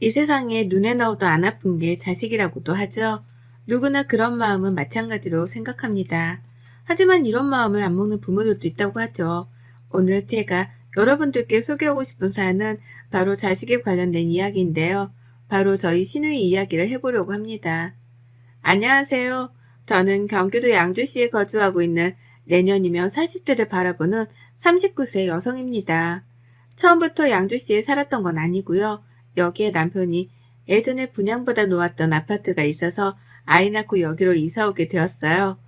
이 세상에 눈에 넣어도 안 아픈 게 자식이라고도 하죠. 누구나 그런 마음은 마찬가지로 생각합니다. 하지만 이런 마음을 안 먹는 부모들도 있다고 하죠. 오늘 제가 여러분들께 소개하고 싶은 사연은 바로 자식에 관련된 이야기인데요. 바로 저희 시누이 이야기를 해보려고 합니다. 안녕하세요. 저는 경기도 양주시에 거주하고 있는 내년이면 40대를 바라보는 39세 여성입니다. 처음부터 양주시에 살았던 건 아니고요. 여기에 남편이 예전에 분양받아 놓았던 아파트가 있어서 아이 낳고 여기로 이사 오게 되었어요.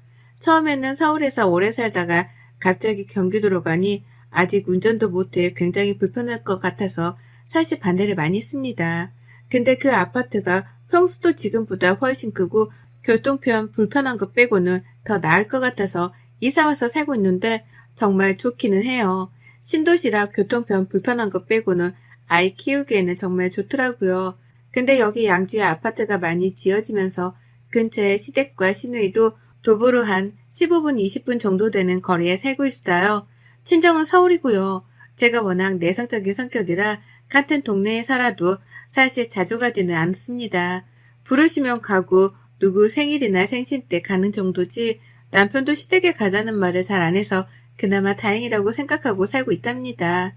처음에는 서울에서 오래 살다가 갑자기 경기도로 가니 아직 운전도 못해 굉장히 불편할 것 같아서 사실 반대를 많이 했습니다. 근데 그 아파트가 평수도 지금보다 훨씬 크고 교통편 불편한 것 빼고는 더 나을 것 같아서 이사와서 살고 있는데 정말 좋기는 해요. 신도시라 교통편 불편한 것 빼고는 아이 키우기에는 정말 좋더라고요. 근데 여기 양주에 아파트가 많이 지어지면서 근처에 시댁과 시누이도 도보로 한 15분, 20분 정도 되는 거리에 살고 있어요. 친정은 서울이고요. 제가 워낙 내성적인 성격이라 같은 동네에 살아도 사실 자주 가지는 않습니다. 부르시면 가고 누구 생일이나 생신 때 가는 정도지 남편도 시댁에 가자는 말을 잘 안 해서 그나마 다행이라고 생각하고 살고 있답니다.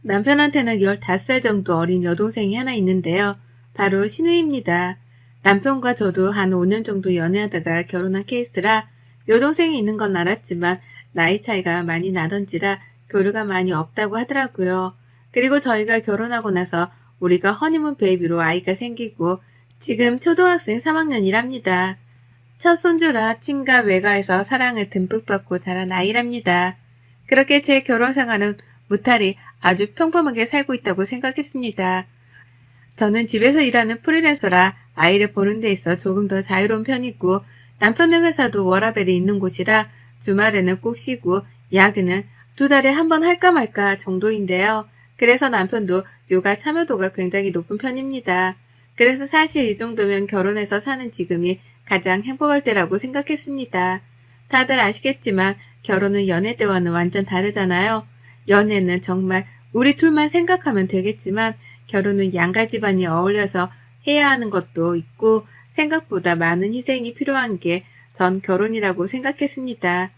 남편한테는 15살 정도 어린 여동생이 하나 있는데요. 바로 신우입니다. 남편과 저도 한 5년 정도 연애하다가 결혼한 케이스라 여동생이 있는 건 알았지만 나이 차이가 많이 나던지라 교류가 많이 없다고 하더라고요. 그리고 저희가 결혼하고 나서 우리가 허니문 베이비로 아이가 생기고 지금 초등학생 3학년이랍니다. 첫 손주라 친가 외가에서 사랑을 듬뿍 받고 자란 아이랍니다. 그렇게 제 결혼 생활은 무탈이 아주 평범하게 살고 있다고 생각했습니다. 저는 집에서 일하는 프리랜서라 아이를 보는 데 있어 조금 더 자유로운 편이고 남편의 회사도 워라밸이 있는 곳이라 주말에는 꼭 쉬고 야근은 2달에 한 번 할까 말까 정도인데요. 그래서 남편도 육아 참여도가 굉장히 높은 편입니다. 그래서 사실 이 정도면 결혼해서 사는 지금이 가장 행복할 때라고 생각했습니다. 다들 아시겠지만 결혼은 연애 때와는 완전 다르잖아요. 연애는 정말 우리 둘만 생각하면 되겠지만 결혼은 양가 집안이 어울려서 해야 하는 것도 있고 생각보다 많은 희생이 필요한 게 전 결혼이라고 생각했습니다.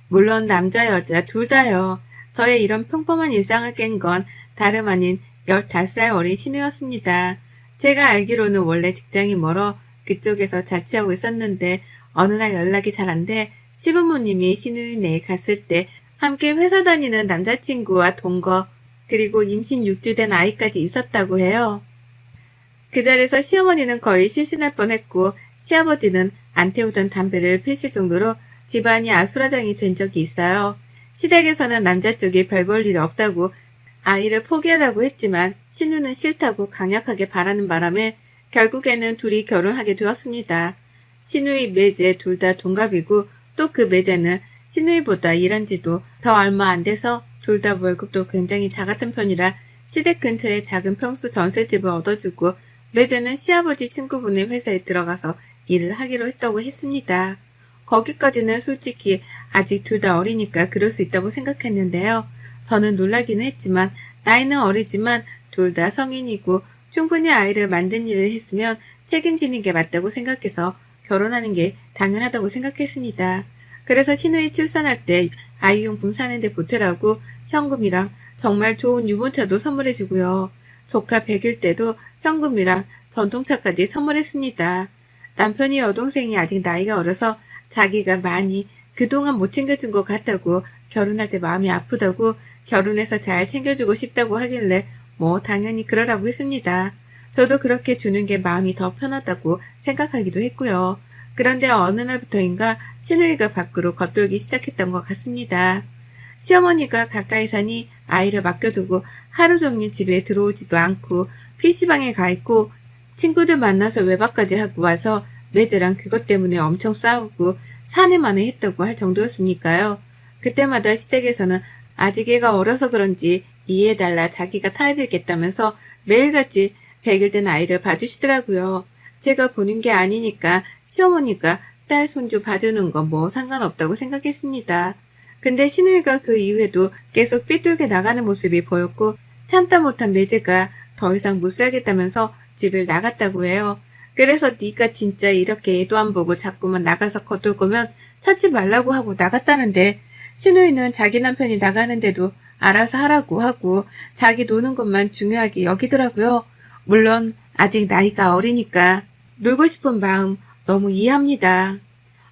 물론 남자 여자 둘 다요. 저의 이런 평범한 일상을 깬 건 다름 아닌 15살 어린 신우였습니다. 제가 알기로는 원래 직장이 멀어 그쪽에서 자취하고 있었는데 어느 날 연락이 잘 안 돼 시부모님이 신우이네에 갔을 때 함께 회사 다니는 남자친구와 동거 그리고 임신 6주 된 아이까지 있었다고 해요. 그 자리에서 시어머니는 거의 실신할 뻔했고 시아버지는 안 태우던 담배를 피실 정도로 집안이 아수라장이 된 적이 있어요. 시댁에서는 남자 쪽이 별 볼 일 없다고 아이를 포기하라고 했지만 신우는 싫다고 강력하게 바라는 바람에 결국에는 둘이 결혼하게 되었습니다. 신우이 매제 둘 다 동갑이고 또 그 매제는 신우이보다 일한 지도 더 얼마 안 돼서 둘 다 월급도 굉장히 작았던 편이라 시댁 근처에 작은 평수 전셋집을 얻어주고 매제는 시아버지 친구분의 회사에 들어가서 일을 하기로 했다고 했습니다. 거기까지는 솔직히 아직 둘 다 어리니까 그럴 수 있다고 생각했는데요. 저는 놀라기는 했지만 나이는 어리지만 둘 다 성인이고 충분히 아이를 만든 일을 했으면 책임지는 게 맞다고 생각해서 결혼하는 게 당연하다고 생각했습니다. 그래서 신우이 출산할 때 아이용품 사는데 보태라고 현금이랑 정말 좋은 유모차도 선물해주고요. 조카 100일 때도 현금이랑 전통차까지 선물했습니다. 남편이 여동생이 아직 나이가 어려서 자기가 많이 그동안 못 챙겨준 것 같다고 결혼할 때 마음이 아프다고 결혼해서 잘 챙겨주고 싶다고 하길래 뭐 당연히 그러라고 했습니다. 저도 그렇게 주는 게 마음이 더 편하다고 생각하기도 했고요. 그런데 어느 날부터인가 신우이가 밖으로 겉돌기 시작했던 것 같습니다. 시어머니가 가까이 사니 아이를 맡겨두고 하루 종일 집에 들어오지도 않고 PC방에 가 있고 친구들 만나서 외박까지 하고 와서 매제랑 그것 때문에 엄청 싸우고 사내만에 했다고 할 정도였으니까요. 그때마다 시댁에서는 아직 애가 어려서 그런지 이해해달라 자기가 타이르겠다면서 매일같이 100일 된 아이를 봐주시더라고요. 제가 보는 게 아니니까 시어머니가 딸 손주 봐주는 건 뭐 상관없다고 생각했습니다. 근데 신우이가 그 이후에도 계속 삐뚤게 나가는 모습이 보였고 참다 못한 매제가 더 이상 못 살겠다면서 집을 나갔다고 해요. 그래서 네가 진짜 이렇게 애도 안 보고 자꾸만 나가서 거둘 거면 찾지 말라고 하고 나갔다는데, 신우이는 자기 남편이 나가는데도 알아서 하라고 하고 자기 노는 것만 중요하게 여기더라고요. 물론 아직 나이가 어리니까 놀고 싶은 마음 너무 이해합니다.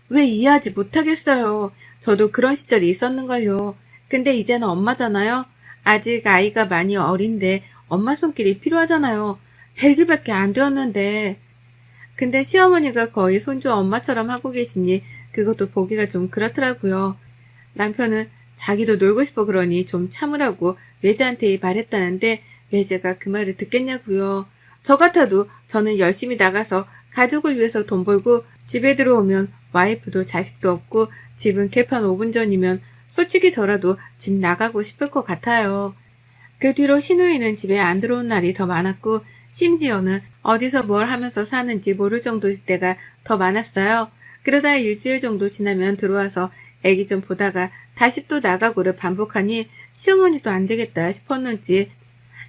왜 이해하지 못하겠어요. 저도 그런 시절이 있었는걸요. 근데 이제는 엄마잖아요. 아직 아이가 많이 어린데 엄마 손길이 필요하잖아요. 100일밖에 안 되었는데. 근데 시어머니가 거의 손주 엄마처럼 하고 계시니 그것도 보기가 좀 그렇더라고요. 남편은 자기도 놀고 싶어 그러니 좀 참으라고 매제한테 말했다는데 매제가 그 말을 듣겠냐고요. 저 같아도 저는 열심히 나가서 가족을 위해서 돈 벌고 집에 들어오면 와이프도 자식도 없고 집은 개판 5분 전이면 솔직히 저라도 집 나가고 싶을 것 같아요. 그 뒤로 신우이는 집에 안 들어온 날이 더 많았고 심지어는 어디서 뭘 하면서 사는지 모를 정도일 때가 더 많았어요. 그러다 일주일 정도 지나면 들어와서 애기 좀 보다가 다시 또 나가고를 반복하니 시어머니도 안 되겠다 싶었는지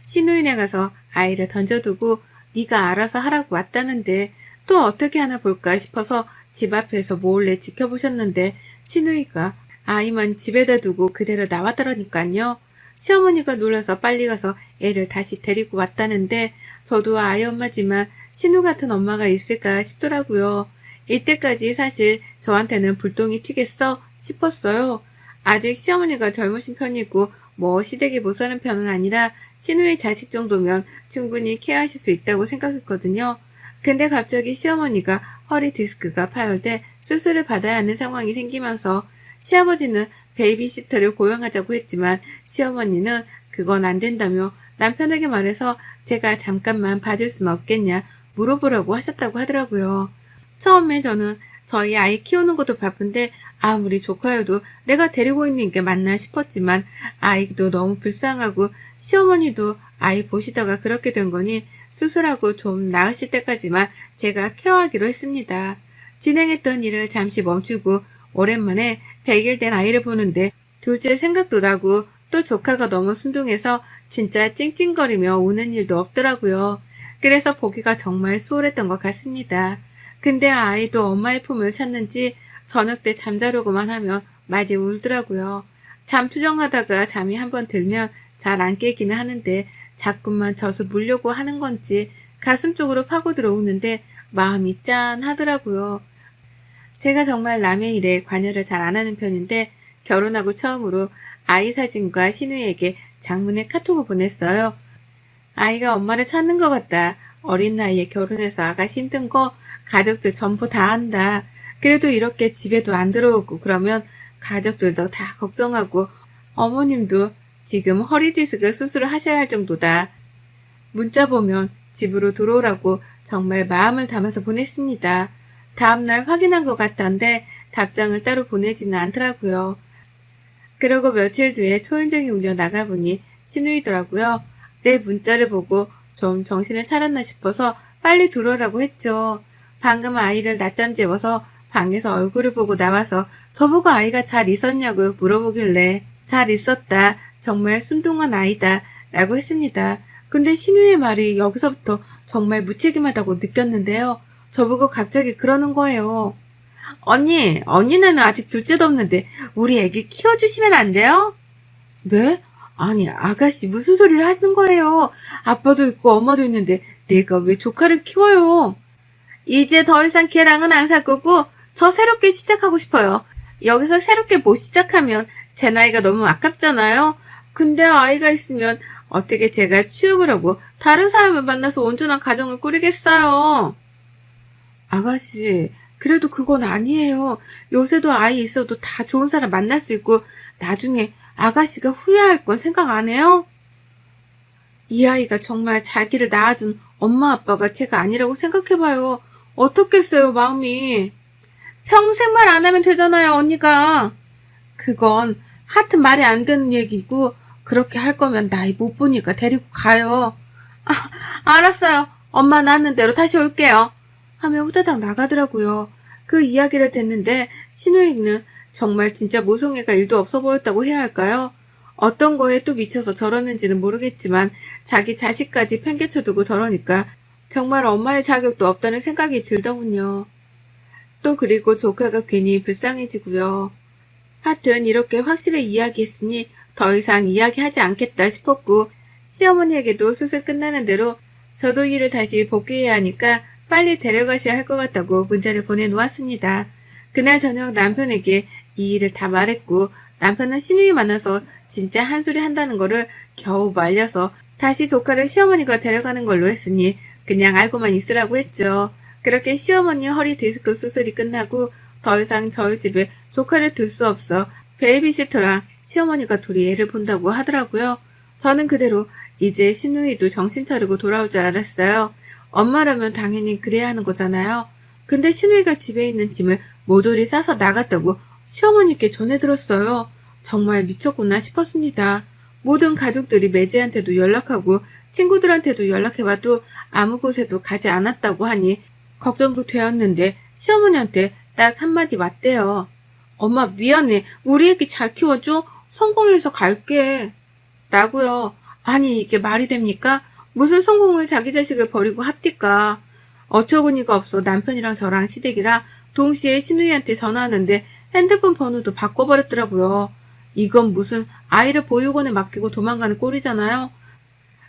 신우이네 가서 아이를 던져두고 네가 알아서 하라고 왔다는데 또 어떻게 하나 볼까 싶어서 집 앞에서 몰래 지켜보셨는데 신우이가 아이만 집에다 두고 그대로 나왔더라니까요. 시어머니가 놀라서 빨리 가서 애를 다시 데리고 왔다는데 저도 아이 엄마지만 신우 같은 엄마가 있을까 싶더라고요. 이때까지 사실 저한테는 불똥이 튀겠어 싶었어요. 아직 시어머니가 젊으신 편이고 뭐 시댁에 못 사는 편은 아니라 신우의 자식 정도면 충분히 케어하실 수 있다고 생각했거든요. 근데 갑자기 시어머니가 허리 디스크가 파열돼 수술을 받아야 하는 상황이 생기면서 시아버지는 베이비시터를 고용하자고 했지만 시어머니는 그건 안 된다며 남편에게 말해서 제가 잠깐만 봐줄 순 없겠냐 물어보라고 하셨다고 하더라고요. 처음에 저는 저희 아이 키우는 것도 바쁜데 아무리 조카여도 내가 데리고 있는 게 맞나 싶었지만 아이도 너무 불쌍하고 시어머니도 아이 보시다가 그렇게 된 거니 수술하고 좀 나으실 때까지만 제가 케어하기로 했습니다. 진행했던 일을 잠시 멈추고 오랜만에 100일 된 아이를 보는데 둘째 생각도 나고 또 조카가 너무 순둥해서 진짜 찡찡거리며 우는 일도 없더라고요. 그래서 보기가 정말 수월했던 것 같습니다. 근데 아이도 엄마의 품을 찾는지 저녁 때 잠자려고만 하면 마지 울더라고요. 잠투정하다가 잠이 한번 들면 잘 안 깨기는 하는데 자꾸만 져서 물려고 하는 건지 가슴 쪽으로 파고 들어오는데 마음이 짠하더라고요. 제가 정말 남의 일에 관여를 잘 안 하는 편인데 결혼하고 처음으로 아이 사진과 신우에게 장문의 카톡을 보냈어요. 아이가 엄마를 찾는 것 같다. 어린 나이에 결혼해서 아가씨 힘든 거 가족들 전부 다 한다. 그래도 이렇게 집에도 안 들어오고 그러면 가족들도 다 걱정하고 어머님도 지금 허리 디스크 수술을 하셔야 할 정도다. 문자 보면 집으로 들어오라고 정말 마음을 담아서 보냈습니다. 다음날 확인한 것 같던데 답장을 따로 보내지는 않더라고요. 그러고 며칠 뒤에 초인종이 울려 나가보니 신우이더라고요. 내 문자를 보고 좀 정신을 차렸나 싶어서 빨리 들어오라고 했죠. 방금 아이를 낮잠 재워서 방에서 얼굴을 보고 나와서 저보고 아이가 잘 있었냐고 물어보길래 잘 있었다. 정말 순둥한 아이다. 라고 했습니다. 근데 신우의 말이 여기서부터 정말 무책임하다고 느꼈는데요. 저보고 갑자기 그러는 거예요. 언니는 아직 둘째도 없는데 우리 애기 키워주시면 안 돼요? 네? 아니 아가씨 무슨 소리를 하시는 거예요. 아빠도 있고 엄마도 있는데 내가 왜 조카를 키워요. 이제 더 이상 걔랑은 안 살 거고 저 새롭게 시작하고 싶어요. 여기서 새롭게 못 시작하면 제 나이가 너무 아깝잖아요. 근데 아이가 있으면 어떻게 제가 취업을 하고 다른 사람을 만나서 온전한 가정을 꾸리겠어요. 아가씨, 그래도 그건 아니에요. 요새도 아이 있어도 다 좋은 사람 만날 수 있고 나중에 아가씨가 후회할 건 생각 안 해요? 이 아이가 정말 자기를 낳아준 엄마 아빠가 제가 아니라고 생각해봐요. 어떻겠어요, 마음이. 평생 말 안 하면 되잖아요, 언니가. 그건 하여튼 말이 안 되는 얘기고 그렇게 할 거면 나이 못 보니까 데리고 가요. 아, 알았어요. 엄마 낳는 대로 다시 올게요. 하며 후다닥 나가더라고요. 그 이야기를 듣는데 신우이는 정말 진짜 모성애가 일도 없어 보였다고 해야 할까요? 어떤 거에 또 미쳐서 저러는지는 모르겠지만 자기 자식까지 팽개쳐두고 저러니까 정말 엄마의 자격도 없다는 생각이 들더군요. 또 그리고 조카가 괜히 불쌍해지고요. 하여튼 이렇게 확실히 이야기했으니 더 이상 이야기하지 않겠다 싶었고 시어머니에게도 수술 끝나는 대로 저도 일을 다시 복귀해야 하니까 빨리 데려가셔야 할 것 같다고 문자를 보내놓았습니다. 그날 저녁 남편에게 이 일을 다 말했고 남편은 신우이 만나서 진짜 한 소리 한다는 거를 겨우 말려서 다시 조카를 시어머니가 데려가는 걸로 했으니 그냥 알고만 있으라고 했죠. 그렇게 시어머니 허리 디스크 수술이 끝나고 더 이상 저희 집에 조카를 둘 수 없어 베이비시터랑 시어머니가 둘이 애를 본다고 하더라고요. 저는 그대로 이제 신우이도 정신 차리고 돌아올 줄 알았어요. 엄마라면 당연히 그래야 하는 거잖아요. 근데 신우이가 집에 있는 짐을 모조리 싸서 나갔다고 시어머니께 전해 들었어요. 정말 미쳤구나 싶었습니다. 모든 가족들이 매제한테도 연락하고 친구들한테도 연락해봐도 아무 곳에도 가지 않았다고 하니 걱정도 되었는데 시어머니한테 딱 한마디 왔대요. 엄마 미안해. 우리 애기 잘 키워줘. 성공해서 갈게. 라고요. 아니 이게 말이 됩니까? 무슨 성공을 자기 자식을 버리고 합디까. 어처구니가 없어 남편이랑 저랑 시댁이랑 동시에 신우이한테 전화하는데 핸드폰 번호도 바꿔버렸더라고요. 이건 무슨 아이를 보육원에 맡기고 도망가는 꼴이잖아요.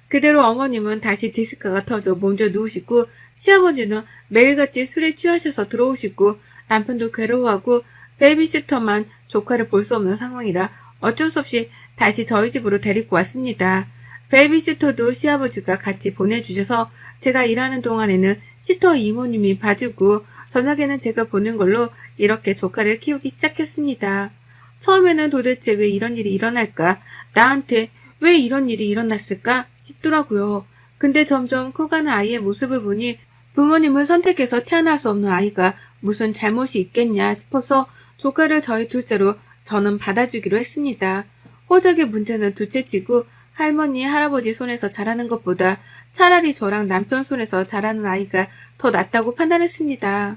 그대로 어머님은 다시 디스크가 터져 먼저 누우시고 시아버지는 매일같이 술에 취하셔서 들어오시고 남편도 괴로워하고 베이비시터만 조카를 볼 수 없는 상황이라 어쩔 수 없이 다시 저희 집으로 데리고 왔습니다. 베이비시터도 시아버지가 같이 보내주셔서 제가 일하는 동안에는 시터 이모님이 봐주고 저녁에는 제가 보는 걸로 이렇게 조카를 키우기 시작했습니다. 처음에는 도대체 왜 이런 일이 일어날까? 나한테 왜 이런 일이 일어났을까? 싶더라고요. 근데 점점 커가는 아이의 모습을 보니 부모님을 선택해서 태어날 수 없는 아이가 무슨 잘못이 있겠냐 싶어서 조카를 저희 둘째로 저는 받아주기로 했습니다. 호적의 문제는 둘째치고 할머니, 할아버지 손에서 자라는 것보다 차라리 저랑 남편 손에서 자라는 아이가 더 낫다고 판단했습니다.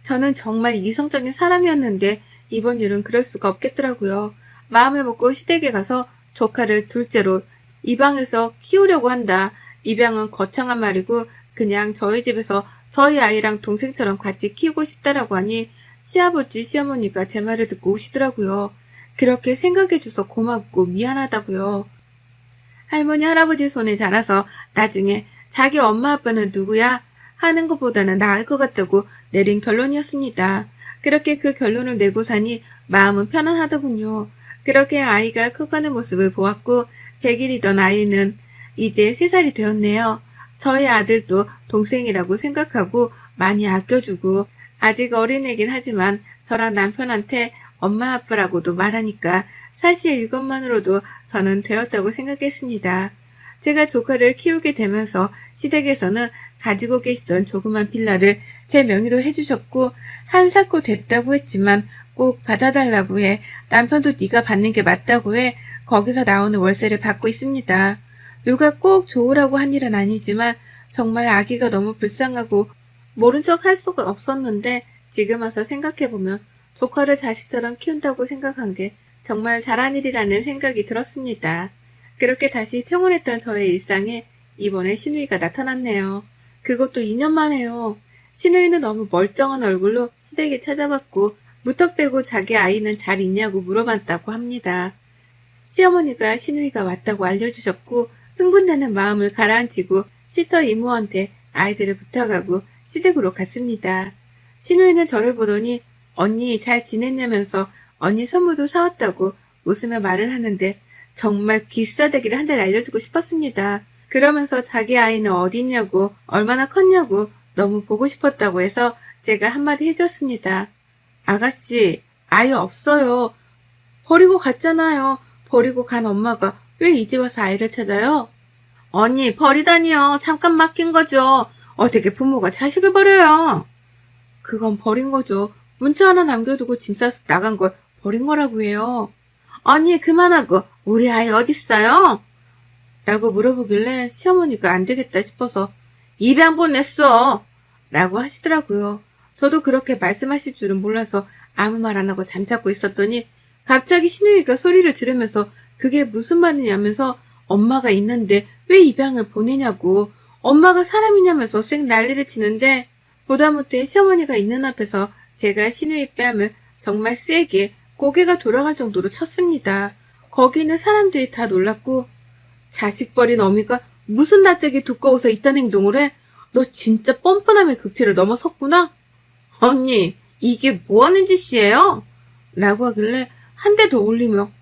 저는 정말 이성적인 사람이었는데 이번 일은 그럴 수가 없겠더라고요. 마음을 먹고 시댁에 가서 조카를 둘째로 입양해서 키우려고 한다. 입양은 거창한 말이고 그냥 저희 집에서 저희 아이랑 동생처럼 같이 키우고 싶다라고 하니 시아버지, 시어머니가 제 말을 듣고 우시더라고요. 그렇게 생각해줘서 고맙고 미안하다고요. 할머니, 할아버지 손에 자라서 나중에 자기 엄마 아빠는 누구야? 하는 것보다는 나을 것 같다고 내린 결론이었습니다. 그렇게 그 결론을 내고 사니 마음은 편안하더군요. 그렇게 아이가 커가는 모습을 보았고 100일이던 아이는 이제 3살이 되었네요. 저희 아들도 동생이라고 생각하고 많이 아껴주고 아직 어린애긴 하지만 저랑 남편한테 엄마 아빠라고도 말하니까 사실 이것만으로도 저는 되었다고 생각했습니다. 제가 조카를 키우게 되면서 시댁에서는 가지고 계시던 조그만 빌라를 제 명의로 해주셨고 한사코 됐다고 했지만 꼭 받아달라고 해 남편도 네가 받는 게 맞다고 해 거기서 나오는 월세를 받고 있습니다. 누가 꼭 좋으라고 한 일은 아니지만 정말 아기가 너무 불쌍하고 모른 척 할 수가 없었는데 지금 와서 생각해보면 조카를 자식처럼 키운다고 생각한 게 정말 잘한 일이라는 생각이 들었습니다. 그렇게 다시 평온했던 저의 일상에 이번에 신우이가 나타났네요. 그것도 2년 만에요. 신우이는 너무 멀쩡한 얼굴로 시댁에 찾아왔고 무턱대고 자기 아이는 잘 있냐고 물어봤다고 합니다. 시어머니가 신우이가 왔다고 알려주셨고 흥분되는 마음을 가라앉히고 시터 이모한테 아이들을 부탁하고 시댁으로 갔습니다. 신우이는 저를 보더니 언니 잘 지냈냐면서 언니 선물도 사왔다고 웃으며 말을 하는데 정말 귀싸대기를 한 대 날려주고 싶었습니다. 그러면서 자기 아이는 어디 있냐고 얼마나 컸냐고 너무 보고 싶었다고 해서 제가 한마디 해줬습니다. 아가씨 아이 없어요. 버리고 갔잖아요. 버리고 간 엄마가 왜 이제 와서 아이를 찾아요? 언니 버리다니요. 잠깐 맡긴 거죠. 어떻게 부모가 자식을 버려요? 그건 버린 거죠. 문자 하나 남겨두고 짐 싸서 나간 걸 버린 거라고 해요. 언니 그만하고 우리 아이 어딨어요? 라고 물어보길래 시어머니가 안 되겠다 싶어서 입양 보냈어 라고 하시더라고요. 저도 그렇게 말씀하실 줄은 몰라서 아무 말 안 하고 잠자고 있었더니 갑자기 신우이가 소리를 지르면서 그게 무슨 말이냐면서 엄마가 있는데 왜 입양을 보내냐고 엄마가 사람이냐면서 쌩 난리를 치는데 보다 못해 시어머니가 있는 앞에서 제가 신우의 뺨을 정말 세게 고개가 돌아갈 정도로 쳤습니다. 거기는 사람들이 다 놀랐고 자식 버린 어미가 무슨 낯짝이 두꺼워서 이딴 행동을 해? 너 진짜 뻔뻔함의 극치를 넘어섰구나? 언니, 이게 뭐하는 짓이에요? 라고 하길래 한 대 더 올리며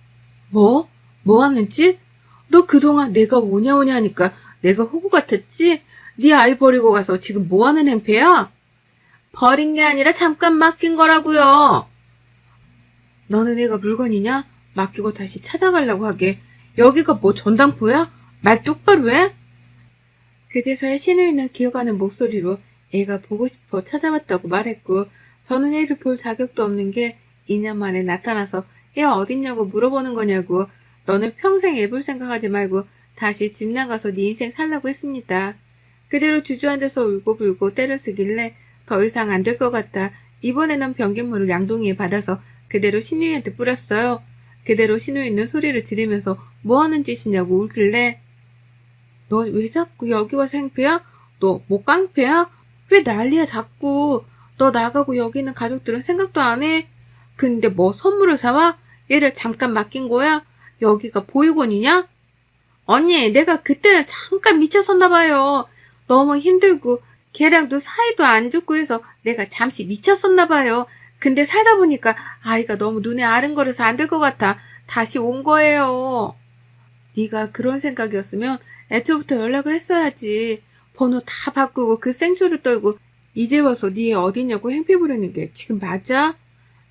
뭐? 뭐하는 짓? 너 그동안 내가 오냐 오냐 하니까 내가 호구 같았지? 네 아이 버리고 가서 지금 뭐하는 행패야? 버린 게 아니라 잠깐 맡긴 거라고요. 너는 애가 물건이냐? 맡기고 다시 찾아가려고 하게. 여기가 뭐 전당포야? 말 똑바로 해? 그제서야 신우이는 기어가는 목소리로 애가 보고 싶어 찾아왔다고 말했고 저는 애를 볼 자격도 없는 게 2년 만에 나타나서 애 어딨냐고 물어보는 거냐고 너는 평생 애 볼 생각하지 말고 다시 집 나가서 네 인생 살라고 했습니다. 그대로 주저앉아서 울고불고 때를 쓰길래 더 이상 안 될 것 같아 이번에는 변기물을 양동이에 받아서 그대로 신우이한테 뿌렸어요. 그대로 신우이는 소리를 지르면서 뭐하는 짓이냐고 울길래 너 왜 자꾸 여기 와서 행패야? 너 뭐 깡패야? 왜 난리야 자꾸. 너 나가고 여기 있는 가족들은 생각도 안 해? 근데 뭐 선물을 사와? 얘를 잠깐 맡긴 거야? 여기가 보육원이냐? 언니 내가 그때는 잠깐 미쳤었나 봐요. 너무 힘들고 걔랑도 사이도 안 좋고 해서 내가 잠시 미쳤었나 봐요. 근데 살다 보니까 아이가 너무 눈에 아른거려서 안 될 것 같아. 다시 온 거예요. 네가 그런 생각이었으면 애초부터 연락을 했어야지. 번호 다 바꾸고 그 생쇼를 떨고 이제 와서 네 애 어디냐고 행패 부리는 게 지금 맞아?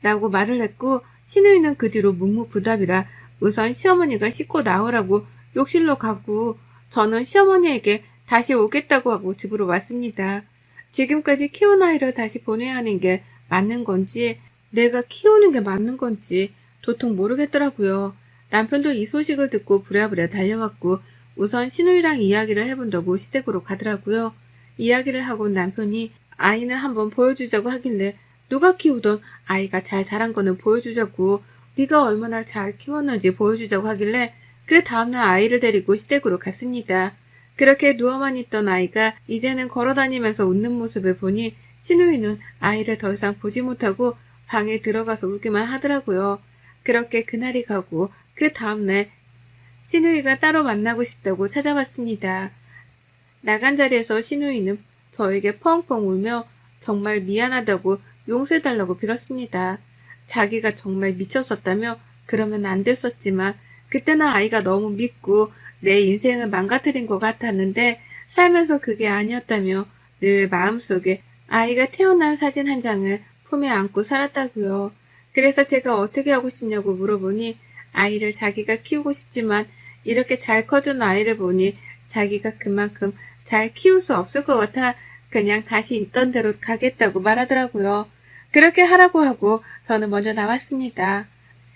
라고 말을 했고 신우이는 그 뒤로 묵묵부답이라 우선 시어머니가 씻고 나오라고 욕실로 가고 저는 시어머니에게 다시 오겠다고 하고 집으로 왔습니다. 지금까지 키운 아이를 다시 보내야 하는 게 맞는 건지 내가 키우는 게 맞는 건지 도통 모르겠더라고요. 남편도 이 소식을 듣고 부랴부랴 달려왔고 우선 신우이랑 이야기를 해본다고 시댁으로 가더라고요. 이야기를 하고 남편이 아이는 한번 보여주자고 하길래 누가 키우던 아이가 잘 자란 거는 보여주자고 네가 얼마나 잘 키웠는지 보여주자고 하길래 그 다음날 아이를 데리고 시댁으로 갔습니다. 그렇게 누워만 있던 아이가 이제는 걸어다니면서 웃는 모습을 보니 신우이는 아이를 더 이상 보지 못하고 방에 들어가서 울기만 하더라고요. 그렇게 그날이 가고 그 다음날 신우이가 따로 만나고 싶다고 찾아왔습니다. 나간 자리에서 신우이는 저에게 펑펑 울며 정말 미안하다고 용서해달라고 빌었습니다. 자기가 정말 미쳤었다며 그러면 안 됐었지만 그때는 아이가 너무 믿고 내 인생을 망가뜨린 것 같았는데 살면서 그게 아니었다며 늘 마음속에 아이가 태어난 사진 한 장을 품에 안고 살았다고요. 그래서 제가 어떻게 하고 싶냐고 물어보니 아이를 자기가 키우고 싶지만 이렇게 잘 커준 아이를 보니 자기가 그만큼 잘 키울 수 없을 것 같아 그냥 다시 있던 대로 가겠다고 말하더라고요. 그렇게 하라고 하고 저는 먼저 나왔습니다.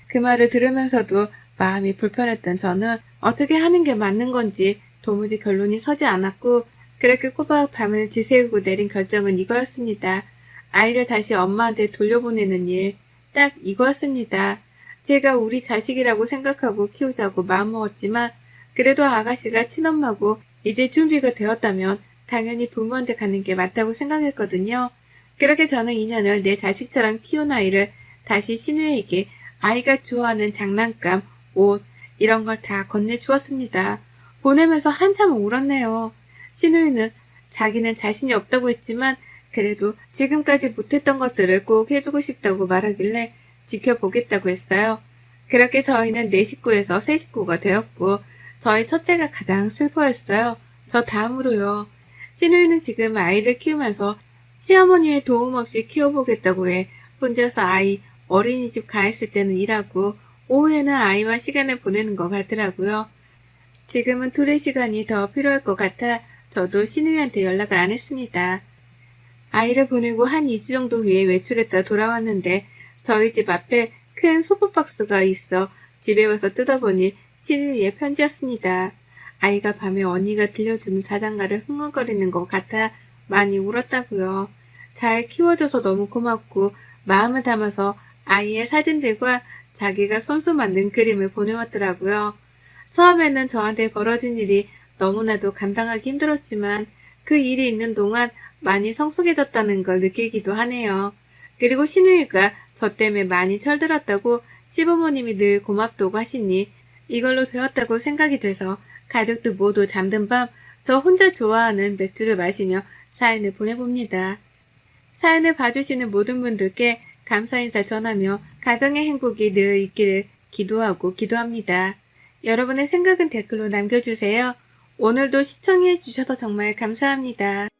그 말을 들으면서도 마음이 불편했던 저는 어떻게 하는 게 맞는 건지 도무지 결론이 서지 않았고 그렇게 꼬박 밤을 지새우고 내린 결정은 이거였습니다. 아이를 다시 엄마한테 돌려보내는 일, 딱 이거였습니다. 제가 우리 자식이라고 생각하고 키우자고 마음먹었지만 그래도 아가씨가 친엄마고 이제 준비가 되었다면 당연히 부모한테 가는 게 맞다고 생각했거든요. 그렇게 저는 2년을 내 자식처럼 키운 아이를 다시 신우에게 아이가 좋아하는 장난감, 옷 이런 걸 다 건네주었습니다. 보내면서 한참 울었네요. 신우이는 자기는 자신이 없다고 했지만 그래도 지금까지 못했던 것들을 꼭 해주고 싶다고 말하길래 지켜보겠다고 했어요. 그렇게 저희는 4식구에서 3식구가 되었고 저희 첫째가 가장 슬퍼했어요. 저 다음으로요. 신우이는 지금 아이를 키우면서 시어머니의 도움 없이 키워보겠다고 해 혼자서 아이 어린이집 가 있을 때는 일하고 오후에는 아이와 시간을 보내는 것 같더라고요. 지금은 둘의 시간이 더 필요할 것 같아 저도 신우이한테 연락을 안 했습니다. 아이를 보내고 한 2주 정도 후에 외출했다 돌아왔는데 저희 집 앞에 큰 소프박스가 있어 집에 와서 뜯어보니 신우이의 편지였습니다. 아이가 밤에 언니가 들려주는 자장가를 흥얼거리는 것 같아 많이 울었다고요. 잘 키워줘서 너무 고맙고 마음을 담아서 아이의 사진들과 자기가 손수 만든 그림을 보내왔더라고요. 처음에는 저한테 벌어진 일이 너무나도 감당하기 힘들었지만 그 일이 있는 동안 많이 성숙해졌다는 걸 느끼기도 하네요. 그리고 시누이가 저 때문에 많이 철들었다고 시부모님이 늘 고맙다고 하시니 이걸로 되었다고 생각이 돼서 가족들 모두 잠든 밤 저 혼자 좋아하는 맥주를 마시며 사연을 보내봅니다. 사연을 봐주시는 모든 분들께 감사 인사 전하며 가정의 행복이 늘 있기를 기도하고 기도합니다. 여러분의 생각은 댓글로 남겨주세요. 오늘도 시청해 주셔서 정말 감사합니다.